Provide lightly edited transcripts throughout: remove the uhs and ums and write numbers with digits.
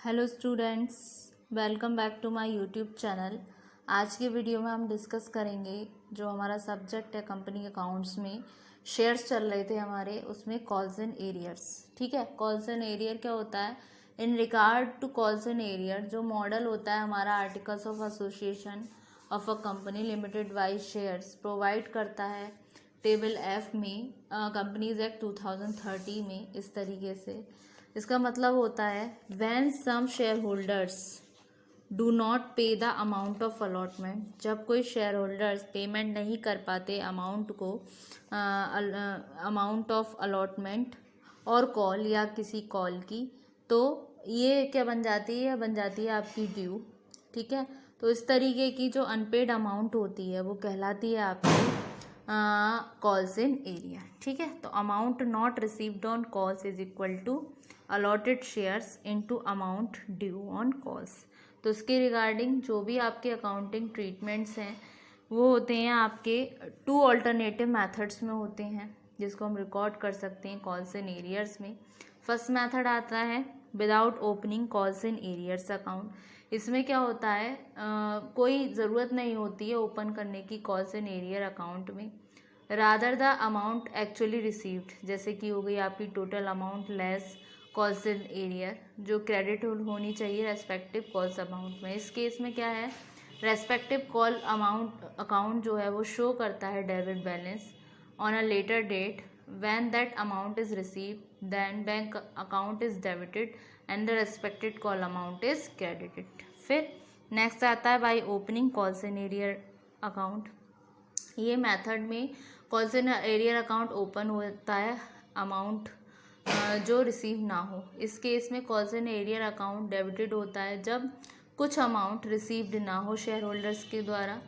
Hello students, welcome back to my YouTube channel. आज की video में हम डिस्कस करेंगे जो हमारा सब्जेक्ट है कंपनी अकाउंट्स में शेयर्स चल रहे थे हमारे, उसमें कॉल्स एंड एरियर्स। ठीक है, कॉल्स एंड एरियर क्या होता है? In regard to calls and arrear जो मॉडल होता है हमारा articles of association of a company limited wise shares provide करता है टेबल एफ में कंपनीज एक्ट 2030 में। इस तरीके से इसका मतलब होता है when some shareholders do not pay the amount of allotment, जब कोई शेयर होल्डर्स पेमेंट नहीं कर पाते अमाउंट को, अमाउंट ऑफ अलॉटमेंट और कॉल या किसी कॉल की, तो ये क्या बन जाती है? बन जाती है आपकी ड्यू। ठीक है, तो इस तरीके की जो अनपेड अमाउंट होती है वो कहलाती है आपकी कॉल्स इन एरिया। ठीक है, तो amount not received on calls is equal to allotted shares into amount due on calls. तो इसके रिगार्डिंग जो भी आपके अकाउंटिंग ट्रीटमेंट्स हैं वो होते हैं आपके टू ऑल्टरनेटिव मेथड्स में होते हैं, जिसको हम रिकॉर्ड कर सकते हैं कॉल्स इन एरियर्स में। फर्स्ट मेथड आता है without opening calls in arrears account. इसमें क्या होता है, कोई ज़रूरत नहीं होती है ओपन करने की कॉल्स इन एरियर अकाउंट में। Rather the amount actually received, जैसे कि हो गई आपकी total amount less calls in arrear, जो क्रेडिट होनी चाहिए रेस्पेक्टिव कॉल्स अमाउंट में। इस केस में क्या है, रेस्पेक्टिव कॉल अमाउंट अकाउंट जो है वो शो करता है debit balance on a later date. When that amount is received then bank account is debited and the respected call amount is credited. फिर नेक्स्ट आता है by opening calls in arrear account. ये method में calls in arrear account open होता है amount जो receive ना हो। इस केस में calls in arrear account debited होता है जब कुछ अमाउंट रिसीव्ड ना हो शेयर होल्डर्स के द्वारा।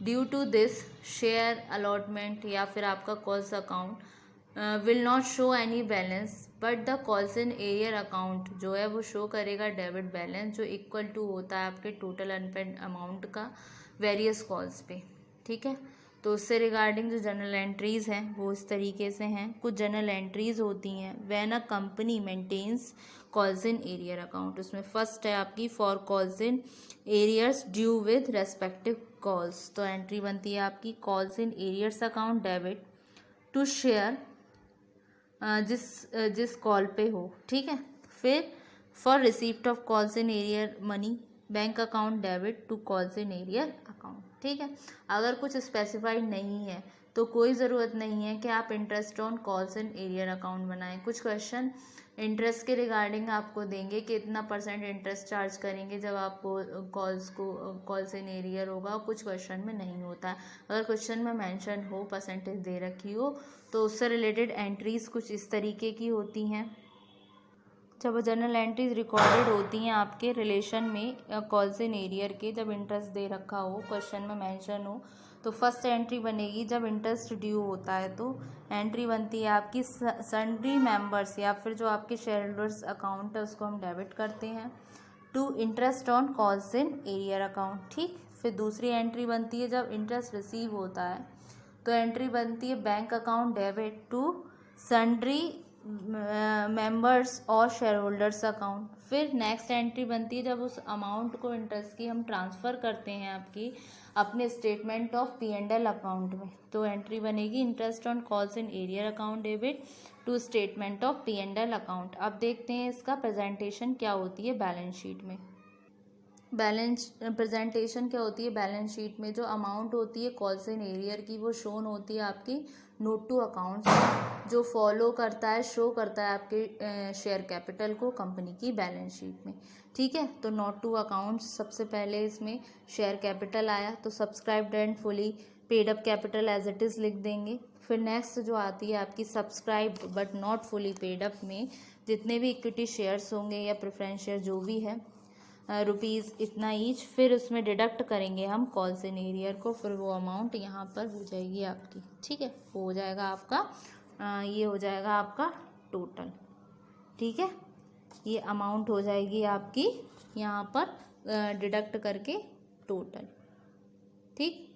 Due to this share allotment या फिर आपका calls account will not show any balance, but the calls in arrear account जो है वो शो करेगा डेबिट बैलेंस जो इक्वल टू होता है आपके टोटल अनपेड अमाउंट का वेरियस कॉल्स पे। ठीक है, तो उससे रिगार्डिंग जो जनरल एंट्रीज़ हैं वो इस तरीके से हैं। कुछ जनरल एंट्रीज़ होती हैं when a company maintains calls in arrear account. उसमें फर्स्ट है आपकी for calls in arrears due with respective calls. तो एंट्री बनती है आपकी calls in arrears account debit to share जिस कॉल पे हो। ठीक है, फिर for receipt of calls in arrear money bank account debit to calls in arrear account. ठीक है, अगर कुछ स्पेसिफाइड नहीं है तो कोई ज़रूरत नहीं है कि आप interest on calls in arrear account बनाएं। कुछ क्वेश्चन इंटरेस्ट के रिगार्डिंग आपको देंगे कि इतना % इंटरेस्ट चार्ज करेंगे जब आपको कॉल्स इन एरियर होगा, और कुछ क्वेश्चन में नहीं होता है। अगर क्वेश्चन में मेंशन हो, परसेंटेज दे रखी हो, तो उससे रिलेटेड एंट्रीज़ कुछ इस तरीके की होती हैं। जब जनरल एंट्रीज रिकॉर्डेड होती हैं आपके रिलेशन में कॉल्स इन एरियर के, जब इंटरेस्ट दे रखा हो, क्वेश्चन में मेंशन हो, तो फर्स्ट एंट्री बनेगी जब इंटरेस्ट ड्यू होता है। तो एंट्री बनती है आपकी सन्ड्री मेंबर्स या फिर जो आपके शेयर होल्डर्स अकाउंट है उसको हम डेबिट करते हैं to interest on calls in arrear account. ठीक, फिर दूसरी एंट्री बनती है जब इंटरेस्ट रिसीव होता है, तो एंट्री बनती है bank account debit to sundry members और शेयर होल्डर्स अकाउंट। फिर नेक्स्ट एंट्री बनती है जब उस अमाउंट को इंटरेस्ट की हम ट्रांसफ़र करते हैं आपकी अपने स्टेटमेंट ऑफ P&L अकाउंट में। तो एंट्री बनेगी interest on calls in arrear account debit to statement of P&L account. अब देखते हैं इसका प्रेजेंटेशन क्या होती है बैलेंस शीट में। बैलेंस प्रेजेंटेशन क्या होती है बैलेंस शीट में? जो अमाउंट होती है कॉल्स इन एरियर की वो शोन होती है आपकी नोट टू अकाउंट्स, जो फॉलो करता है, शो करता है आपके शेयर कैपिटल को कंपनी की बैलेंस शीट में। ठीक है, तो नोट टू अकाउंट्स सबसे पहले इसमें शेयर कैपिटल आया तो subscribed and fully paid up capital as it is लिख देंगे। फिर नेक्स्ट जो आती है आपकी subscribed but not fully paid up में जितने भी इक्विटी शेयर्स होंगे या प्रेफरेंस शेयर जो भी है रुपीज़ इतना ईच, फिर उसमें डिडक्ट करेंगे हम कॉल्स इन एरियर को, फिर वो अमाउंट यहाँ पर हो जाएगी आपकी। ठीक है, वो हो जाएगा आपका ये हो जाएगा आपका टोटल। ठीक है, ये अमाउंट हो जाएगी आपकी यहाँ पर डिडक्ट करके टोटल। ठीक,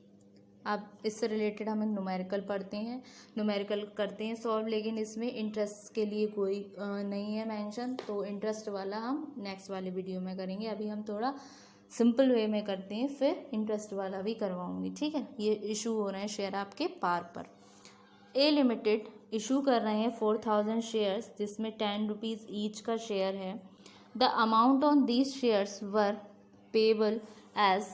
अब इससे रिलेटेड हम न्यूमेरिकल पढ़ते हैं, न्यूमेरिकल करते हैं सॉल्व, लेकिन इसमें इंटरेस्ट के लिए कोई नहीं है मेंशन, तो इंटरेस्ट वाला हम नेक्स्ट वाले वीडियो में करेंगे। अभी हम थोड़ा सिंपल वे में करते हैं, फिर इंटरेस्ट वाला भी करवाऊंगी, ठीक है। ये इशू हो रहे हैं शेयर आपके पार पर। ए लिमिटेड इशू कर रहे हैं 4000 शेयर्स, जिसमें 10 रुपीज़ ईच का शेयर है। The amount on these shares were payable as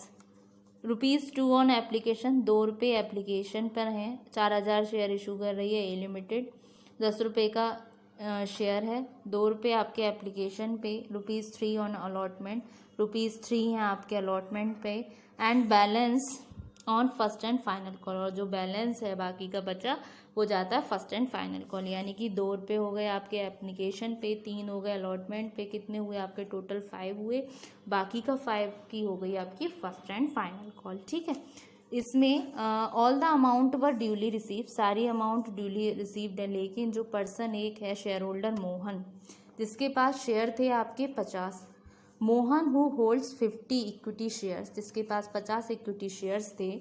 ₹2 on application, 2 रुपये एप्लीकेशन पर हैं। 4000 शेयर इशू कर रही है ए लिमिटेड, 10 रुपये का शेयर है, 2 रुपये आपके एप्लीकेशन पे, ₹3 ऑन अलॉटमेंट, ₹3 हैं आपके अलॉटमेंट पे, and balance on first and final call, और जो बैलेंस है बाकी का बचा वो जाता है फर्स्ट एंड फाइनल कॉल, यानी कि 2 रुपये हो गए आपके एप्लीकेशन पे, 3 हो गए अलॉटमेंट पे, कितने हुए आपके टोटल 5 हुए, बाकी का 5 की हो गई आपकी फर्स्ट एंड फाइनल कॉल, ठीक है। इसमें all the amount were duly receive, सारी अमाउंट ड्यूली रिसीव्ड है, लेकिन जो पर्सन एक है शेयर होल्डर मोहन, जिसके पास शेयर थे आपके 50, Mohan who holds 50 equity shares, जिसके पास 50 इक्विटी शेयर्स थे,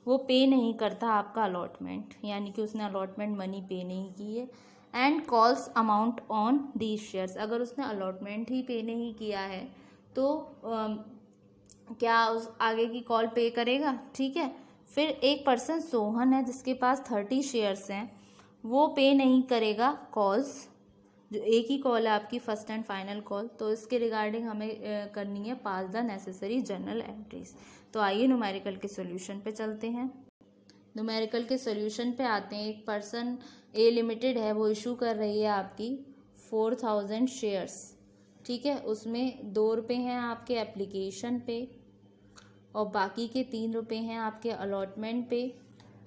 वो पे नहीं करता आपका अलॉटमेंट, यानी कि उसने अलॉटमेंट मनी पे नहीं की है, and calls amount on these shares, अगर उसने अलॉटमेंट ही पे नहीं किया है तो क्या उस आगे की कॉल पे करेगा, ठीक है। फिर एक पर्सन सोहन है जिसके पास 30 शेयर्स हैं, वो पे नहीं करेगा कॉल्स, जो एक ही कॉल है आपकी फर्स्ट एंड फाइनल कॉल, तो इसके रिगार्डिंग हमें करनी है पास द नेसेसरी जर्नल एंट्रीज। तो आइए न्यूमेरिकल के सॉल्यूशन पे चलते हैं। न्यूमेरिकल के सॉल्यूशन पे आते हैं। एक पर्सन ए लिमिटेड है, वो इशू कर रही है आपकी 4000 शेयर्स, ठीक है। उसमें 2 रुपये हैं आपके एप्लीकेशन पे, और बाकी के 3 रुपये हैं आपके अलॉटमेंट पे,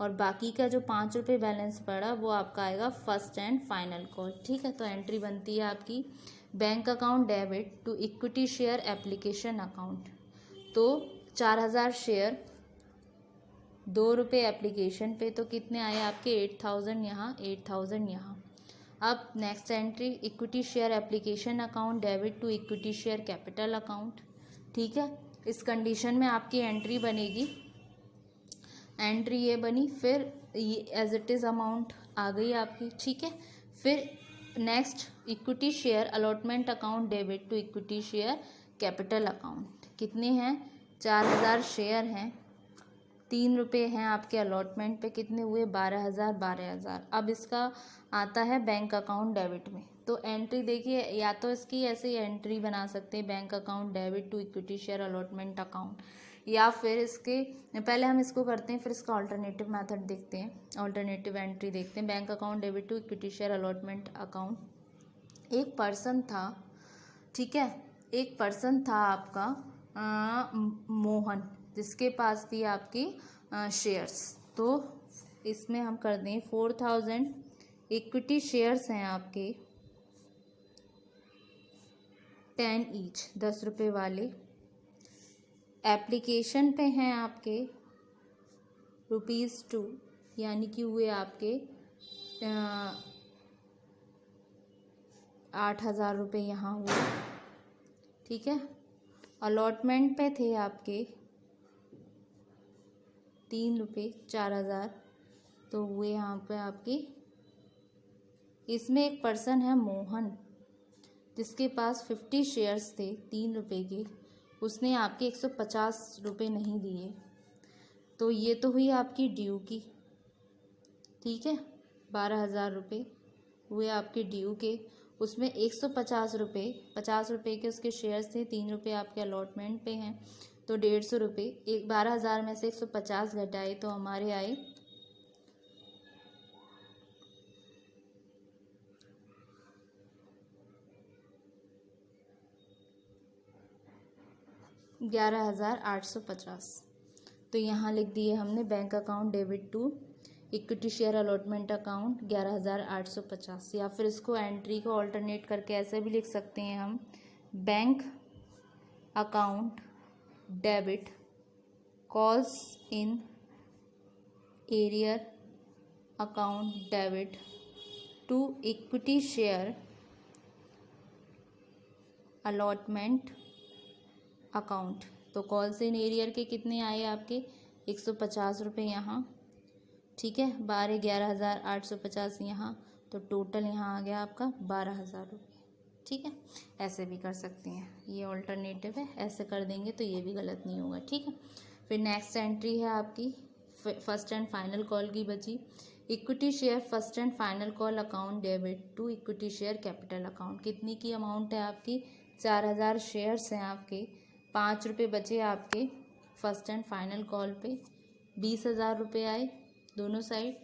और बाकी का जो 5 रुपये बैलेंस पड़ा वो आपका आएगा फर्स्ट एंड फाइनल कॉल, ठीक है। तो एंट्री बनती है आपकी bank account debit to equity share application account. तो 4000 शेयर, 2 रुपये एप्लीकेशन पे, तो कितने आए आपके 8000 यहाँ, 8000 यहाँ। अब next entry equity share application account debit to equity share capital account, ठीक है। इस कंडीशन में आपकी एंट्री बनेगी, एंट्री ये बनी, फिर ये एज इट इज़ अमाउंट आ गई आपकी, ठीक है। फिर next equity share allotment account debit to equity share capital account, कितने हैं 4000 शेयर हैं, 3 रुपये हैं आपके अलॉटमेंट पे, कितने हुए 12000 12000। अब इसका आता है बैंक अकाउंट डेबिट में, तो एंट्री देखिए, या तो इसकी ऐसे एंट्री बना सकते हैं bank account debit to equity share allotment account, या फिर इसके पहले हम इसको करते हैं, फिर इसका ऑल्टरनेटिव मेथड देखते हैं, ऑल्टरनेटिव एंट्री देखते हैं। Bank account debit to equity share allotment account, एक पर्सन था, ठीक है, एक पर्सन था आपका मोहन, जिसके पास थी आपकी शेयर्स। तो इसमें हम कर दें 4000 इक्विटी शेयर्स हैं आपके 10 ईच, 10 रुपये वाले, एप्लीकेशन पे हैं आपके ₹2, यानी कि हुए आपके 8000 रुपये यहाँ हुए, ठीक है। अलॉटमेंट पे थे आपके 3 रुपये, 4000, तो हुए यहाँ पे आपकी। इसमें एक पर्सन है मोहन, जिसके पास 50 शेयर्स थे 3 रुपये के, उसने आपके 150 रुपये नहीं दिए, तो ये तो हुई आपकी ड्यू की, ठीक है। 12000 रुपये हुए आपके ड्यू के, उसमें 150 रुपये, 50 रुपये के उसके शेयर्स थे, 3 रुपये आपके अलॉटमेंट पे हैं, तो 150 रुपये, 12000 में से 150 घटाए तो हमारे आए 11850। तो यहाँ लिख दिए हमने bank account debit to equity share allotment account 11850, या फिर इसको एंट्री को ऑल्टरनेट करके ऐसे भी लिख सकते हैं हम, bank account debit calls in arrear account debit to equity share allotment account. तो कॉल्स इन एरियर के कितने आए आपके 150 रुपये यहाँ, ठीक है, 11,850 यहाँ, तो टोटल यहाँ आ गया आपका 12,000 रुपये, ठीक है। ऐसे भी कर सकती हैं, ये ऑल्टरनेटिव है, ऐसे कर देंगे तो ये भी गलत नहीं होगा, ठीक है। फिर नेक्स्ट एंट्री है आपकी फर्स्ट एंड फाइनल कॉल की बची। Equity share first and final call account debit to equity share capital account. कितनी की अमाउंट है आपकी? 4,000 शेयर्स हैं आपके, 5 रुपये बचे आपके फर्स्ट एंड फाइनल कॉल पे, 20,000 रुपये आए दोनों साइड।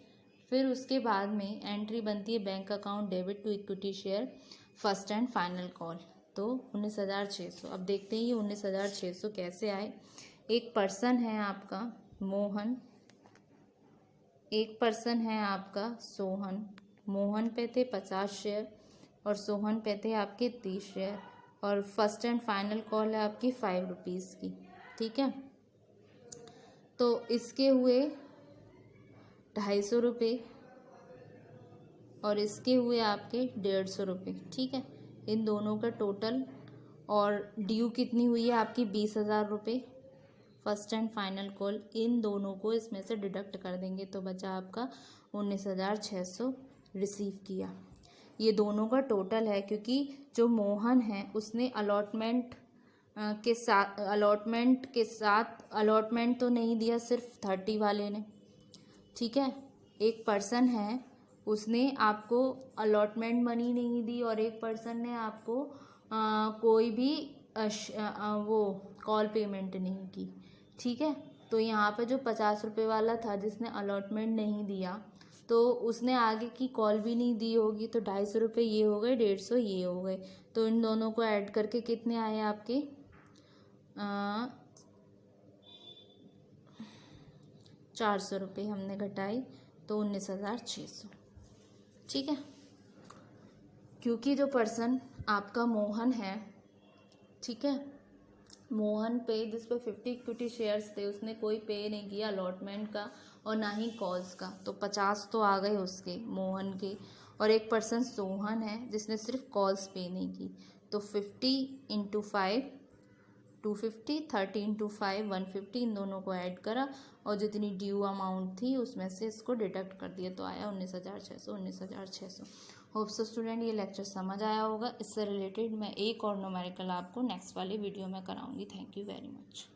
फिर उसके बाद में एंट्री बनती है bank account debit to equity share first and final call, तो 19,600। अब देखते हैं ये 19,600 कैसे आए। एक पर्सन है आपका मोहन, एक पर्सन है आपका सोहन। मोहन पे थे 50 शेयर और सोहन पे थे आपके 30 शेयर, और फर्स्ट एंड फाइनल कॉल है आपकी 5 रुपीज़ की, ठीक है। तो इसके हुए 250 रुपये और इसके हुए आपके 150 रुपये, ठीक है। इन दोनों का टोटल, और ड्यू कितनी हुई है आपकी? 20,000 रुपये फर्स्ट एंड फाइनल कॉल। इन दोनों को इसमें से डिडक्ट कर देंगे तो बचा आपका 19,600 रिसीव किया। ये दोनों का टोटल है, क्योंकि जो मोहन है उसने अलॉटमेंट के साथ अलॉटमेंट तो नहीं दिया, सिर्फ 30 वाले ने, ठीक है। एक पर्सन है उसने आपको अलॉटमेंट मनी नहीं दी, और एक पर्सन ने आपको कोई भी वो कॉल पेमेंट नहीं की, ठीक है। तो यहाँ पे जो 50 रुपये वाला था जिसने अलॉटमेंट नहीं दिया, तो उसने आगे की कॉल भी नहीं दी होगी, तो 250 रुपये ये हो गए, 150 ये हो गए। तो इन दोनों को ऐड करके कितने आए आपके? 400 रुपये हमने घटाए, तो 19,600, ठीक है। क्योंकि जो पर्सन आपका मोहन है, ठीक है, मोहन पे जिस पे 50 इक्विटी शेयर्स थे उसने कोई पे नहीं किया अलॉटमेंट का और ना ही कॉल्स का, तो 50 तो आ गए उसके मोहन के। और एक पर्सन सोहन है जिसने सिर्फ कॉल्स पे नहीं की, तो 50 इंटू 5 250, 30 इंटू 5 150, इन दोनों को ऐड करा और जितनी ड्यू अमाउंट थी उसमें से इसको डिडक्ट कर दिया, तो आया 19,600। होप सो स्टूडेंट ये लेक्चर समझ आया होगा। इससे रिलेटेड मैं एक और न्यूमेरिकल आपको नेक्स्ट वाली वीडियो में कराऊंगी। Thank you very much.